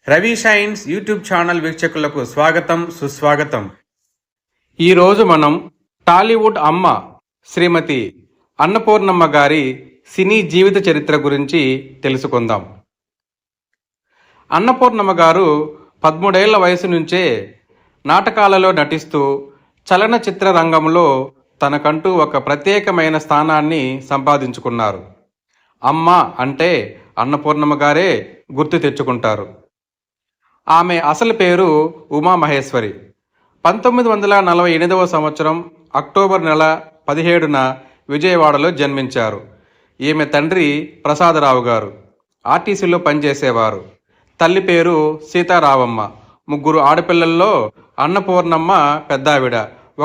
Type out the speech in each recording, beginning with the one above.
Ravi shines YouTube channel వీక్షకులకు స్వాగతం సుస్వాగతం. ఈరోజు మనం టాలీవుడ్ అమ్మ శ్రీమతి అన్నపూర్ణమ్మ గారి సినీ జీవిత చరిత్ర గురించి తెలుసుకుందాం. అన్నపూర్ణమ్మ గారు 13 ఏళ్ల వయసు నుంచే నాటకాలలో నటిస్తూ చలనచిత్ర రంగంలో తనకంటూ ఒక ప్రత్యేకమైన స్థానాన్ని సంపాదించుకున్నారు. అమ్మ అంటే అన్నపూర్ణమ్మ గారే గుర్తు తెచ్చుకుంటారు. ఆమె అసలు పేరు ఉమామహేశ్వరి. 1948 సంవత్సరం అక్టోబర్ నెల 17న విజయవాడలో జన్మించారు. ఈమె తండ్రి ప్రసాదరావు గారు ఆర్టీసీలో పనిచేసేవారు. తల్లి పేరు సీతారావమ్మ. 3 ఆడపిల్లల్లో అన్నపూర్ణమ్మ పెద్దావిడ.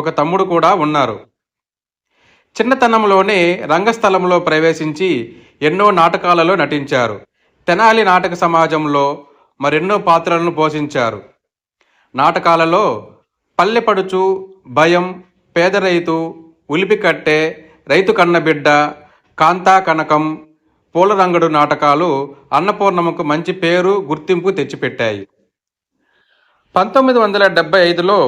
ఒక తమ్ముడు కూడా ఉన్నారు. చిన్నతనంలోనే రంగస్థలంలో ప్రవేశించి ఎన్నో నాటకాలలో నటించారు. తెనాలి నాటక సమాజంలో మరెన్నో పాత్రలను పోషించారు. నాటకాలలో పల్లెపడుచు, భయం, పేదరైతు, ఉలిపికట్టె, రైతు కన్నబిడ్డ, కాంతా కనకం, పూలరంగడు నాటకాలు అన్నపూర్ణమ్మకు మంచి పేరు, గుర్తింపు తెచ్చిపెట్టాయి. 1975లో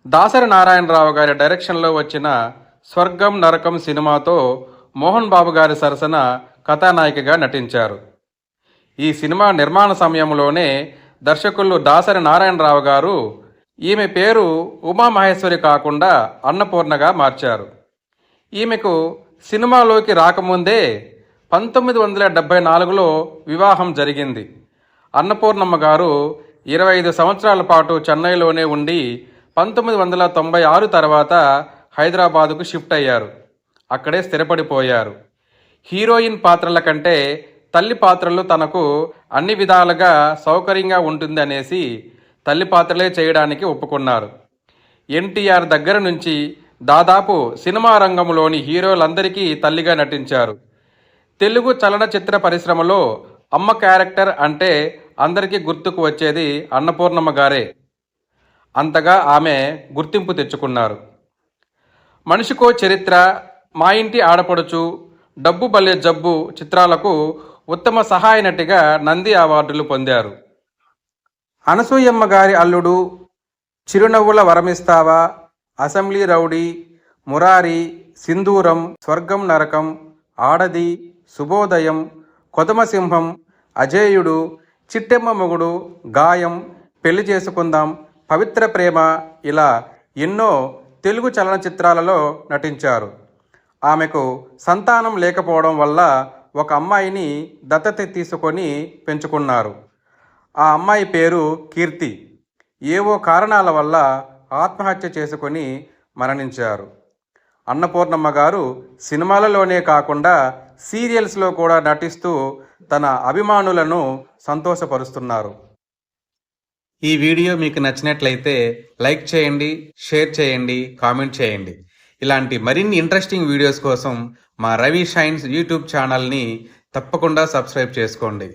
దాసరి నారాయణరావు గారి డైరెక్షన్లో వచ్చిన స్వర్గం నరకం సినిమాతో మోహన్ బాబు గారి సరసన కథానాయికగా నటించారు. ఈ సినిమా నిర్మాణ సమయంలోనే దర్శకులు దాసరి నారాయణరావు గారు ఈమె పేరు ఉమామహేశ్వరి కాకుండా అన్నపూర్ణగా మార్చారు. ఈమెకు సినిమాలోకి రాకముందే 1974లో వివాహం జరిగింది. అన్నపూర్ణమ్మ గారు 25 సంవత్సరాల పాటు చెన్నైలోనే ఉండి 1996 తర్వాత హైదరాబాదుకు షిఫ్ట్ అయ్యారు. అక్కడే స్థిరపడిపోయారు. హీరోయిన్ పాత్రల కంటే తల్లి పాత్రలు తనకు అన్ని విధాలుగా సౌకర్యంగా ఉంటుంది అనేసి తల్లి పాత్రలే చేయడానికి ఒప్పుకున్నారు. ఎన్టీఆర్ దగ్గర నుంచి దాదాపు సినిమా రంగంలోని హీరోలందరికీ తల్లిగా నటించారు. తెలుగు చలనచిత్ర పరిశ్రమలో అమ్మ క్యారెక్టర్ అంటే అందరికీ గుర్తుకు వచ్చేది అన్నపూర్ణమ్మ గారే. అంతగా ఆమె గుర్తింపు తెచ్చుకున్నారు. మనిషికో చరిత్ర, మా ఇంటి ఆడపడుచు, డబ్బు బల్లే జబ్బు చిత్రాలకు ఉత్తమ సహాయ నటిగా నంది అవార్డులు పొందారు. అనసూయమ్మ గారి అల్లుడు, చిరునవ్వుల వరమిస్తావా, అసెంబ్లీ రౌడీ, మురారి, సింధూరం, స్వర్గం నరకం, ఆడది, శుభోదయం, కొదమసింహం, అజేయుడు, చిట్టెమ్మ మొగుడు, గాయం, పెళ్లి చేసుకుందాం, పవిత్ర ప్రేమ ఇలా ఎన్నో తెలుగు చలనచిత్రాలలో నటించారు. ఆమెకు సంతానం లేకపోవడం వల్ల ఒక అమ్మాయిని దత్తత తీసుకొని పెంచుకున్నారు. ఆ అమ్మాయి పేరు కీర్తి. ఏవో కారణాల వల్ల ఆత్మహత్య చేసుకొని మరణించారు. అన్నపూర్ణమ్మ గారు సినిమాలలోనే కాకుండా సీరియల్స్లో కూడా నటిస్తూ తన అభిమానులను సంతోషపరుస్తున్నారు. ఈ వీడియో మీకు నచ్చినట్లయితే లైక్ చేయండి, షేర్ చేయండి, కామెంట్ చేయండి. ఇలాంటి మరిన్ని ఇంట్రెస్టింగ్ వీడియోస్ కోసం మా రవి షైన్స్ యూట్యూబ్ ఛానల్ని తప్పకుండా సబ్స్క్రైబ్ చేసుకోండి.